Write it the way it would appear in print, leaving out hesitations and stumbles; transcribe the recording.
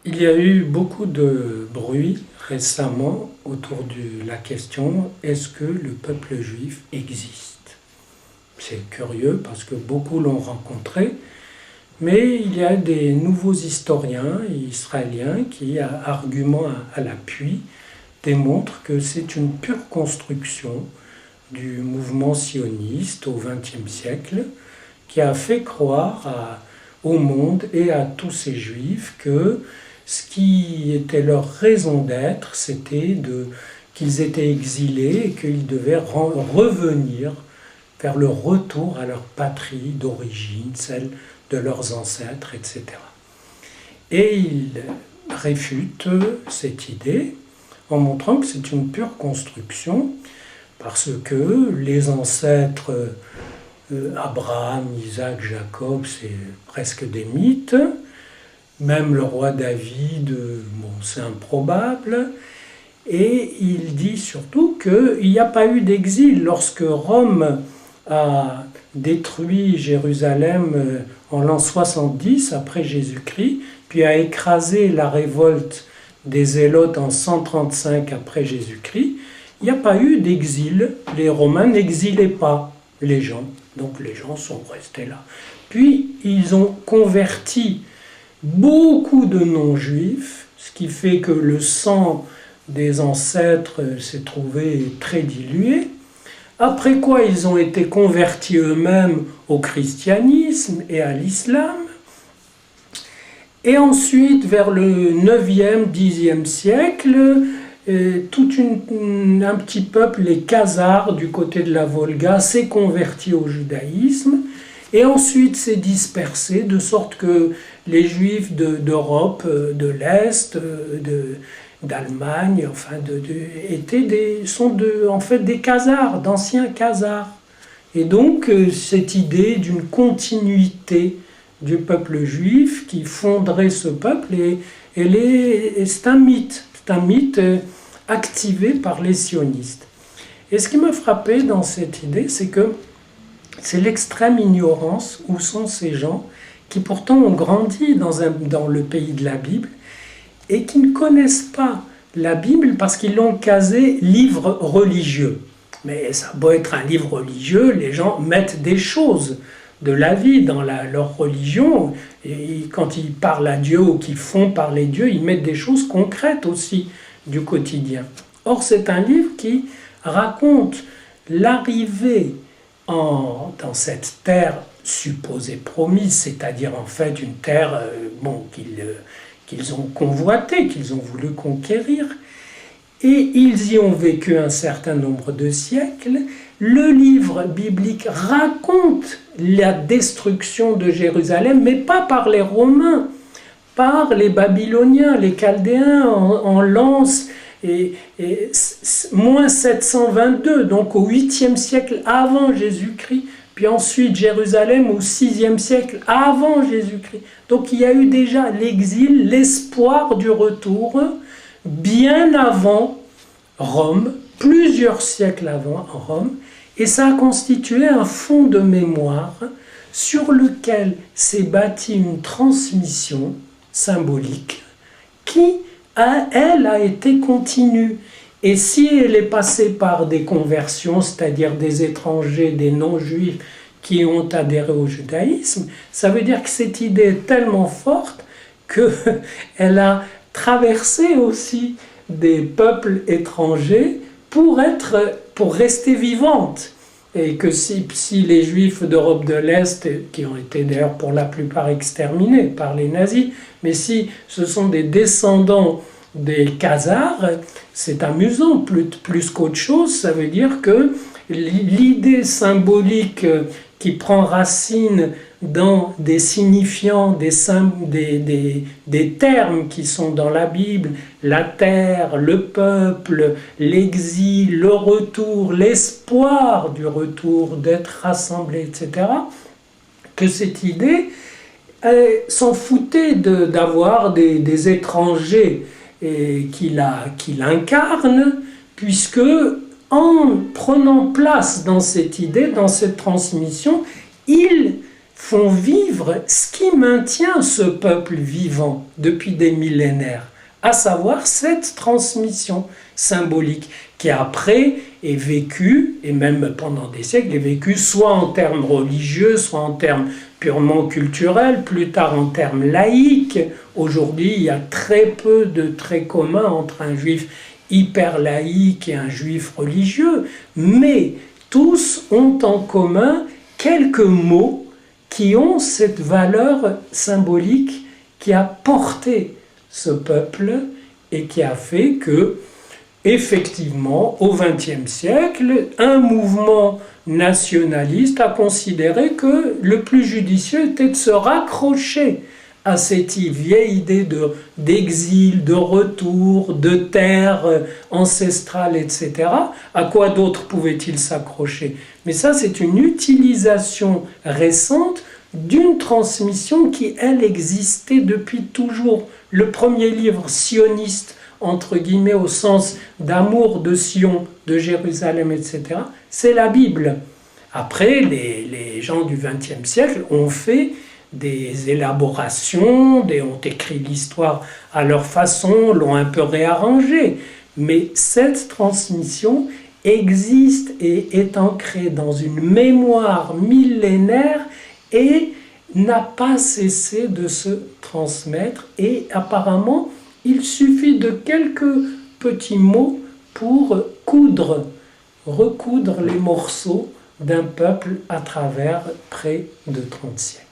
Il y a eu beaucoup de bruit récemment autour de la question est-ce que le peuple juif existe? C'est curieux parce que beaucoup l'ont rencontré, mais il y a des nouveaux historiens israéliens qui, à argument à l'appui, démontrent que c'est une pure construction du mouvement sioniste au XXe siècle qui a fait croire au monde et à tous ces juifs que ce qui était leur raison d'être, c'était qu'ils étaient exilés et qu'ils devaient revenir vers le retour à leur patrie d'origine, celle de leurs ancêtres, etc. Et ils réfutent cette idée en montrant que c'est une pure construction parce que les ancêtres Abraham, Isaac, Jacob, c'est presque des mythes. Même le roi David, bon, c'est improbable. Et il dit surtout qu'il n'y a pas eu d'exil. Lorsque Rome a détruit Jérusalem en l'an 70 après Jésus-Christ, puis a écrasé la révolte des Zélotes en 135 après Jésus-Christ, il n'y a pas eu d'exil. Les Romains n'exilaient pas les gens. Donc les gens sont restés là. Puis ils ont converti beaucoup de non-juifs, ce qui fait que le sang des ancêtres s'est trouvé très dilué. Après quoi, ils ont été convertis eux-mêmes au christianisme et à l'islam. Et ensuite, vers le 9e, 10e siècle, un petit peuple, les Khazars du côté de la Volga, s'est converti au judaïsme. Et ensuite s'est dispersé, de sorte que les Juifs d'Europe, de l'Est, d'Allemagne, enfin, sont en fait des Khazars, d'anciens Khazars. Et donc, cette idée d'une continuité du peuple juif qui fonderait ce peuple, c'est un mythe. C'est un mythe activé par les sionistes. Et ce qui m'a frappé dans cette idée, c'est que c'est l'extrême ignorance où sont ces gens qui pourtant ont grandi dans le pays de la Bible et qui ne connaissent pas la Bible parce qu'ils l'ont casé livre religieux. Mais ça doit être un livre religieux, les gens mettent des choses de la vie dans leur religion, et quand ils parlent à Dieu ou qu'ils font parler Dieu, ils mettent des choses concrètes aussi du quotidien. Or, c'est un livre qui raconte l'arrivée dans cette terre supposée promise, c'est-à-dire en fait une terre qu'ils ont convoitée, qu'ils ont voulu conquérir, et ils y ont vécu un certain nombre de siècles. Le livre biblique raconte la destruction de Jérusalem, mais pas par les Romains, par les Babyloniens, les Chaldéens en lance, et moins 722, donc au 8e siècle avant Jésus-Christ, puis ensuite Jérusalem au 6e siècle avant Jésus-Christ. Donc il y a eu déjà l'exil, l'espoir du retour, bien avant Rome, plusieurs siècles avant Rome, et ça a constitué un fond de mémoire sur lequel s'est bâtie une transmission symbolique qui, elle, a été continue. Et si elle est passée par des conversions, c'est-à-dire des étrangers, des non-juifs qui ont adhéré au judaïsme, ça veut dire que cette idée est tellement forte qu'elle a traversé aussi des peuples étrangers pour rester vivante. Et que si les Juifs d'Europe de l'Est, qui ont été d'ailleurs pour la plupart exterminés par les nazis, mais si ce sont des descendants des Khazars, c'est amusant, plus qu'autre chose, ça veut dire que l'idée symbolique qui prend racine dans des signifiants, des termes qui sont dans la Bible, la terre, le peuple, l'exil, le retour, l'espoir du retour, d'être rassemblés, etc., que cette idée s'en foutait d'avoir des étrangers qui l'incarnent, puisque en prenant place dans cette idée, dans cette transmission, ils font vivre ce qui maintient ce peuple vivant depuis des millénaires, à savoir cette transmission symbolique qui après est vécue, et même pendant des siècles, est vécue soit en termes religieux, soit en termes purement culturels, plus tard en termes laïques. Aujourd'hui, il y a très peu de traits communs entre un juif hyper laïque et un juif religieux, mais tous ont en commun quelques mots qui ont cette valeur symbolique qui a porté ce peuple et qui a fait que, effectivement, au XXe siècle, un mouvement nationaliste a considéré que le plus judicieux était de se raccrocher à cette vieille idée d'exil, de retour, de terre ancestrale, etc. À quoi d'autre pouvait-il s'accrocher? Mais ça, c'est une utilisation récente d'une transmission qui, elle, existait depuis toujours. Le premier livre sioniste, entre guillemets, au sens d'amour de Sion, de Jérusalem, etc., c'est la Bible. Après, les gens du XXe siècle ont fait des élaborations, ont écrit l'histoire à leur façon, l'ont un peu réarrangée. Mais cette transmission existe et est ancrée dans une mémoire millénaire et n'a pas cessé de se transmettre. Et apparemment, il suffit de quelques petits mots pour recoudre les morceaux d'un peuple à travers près de 30 siècles.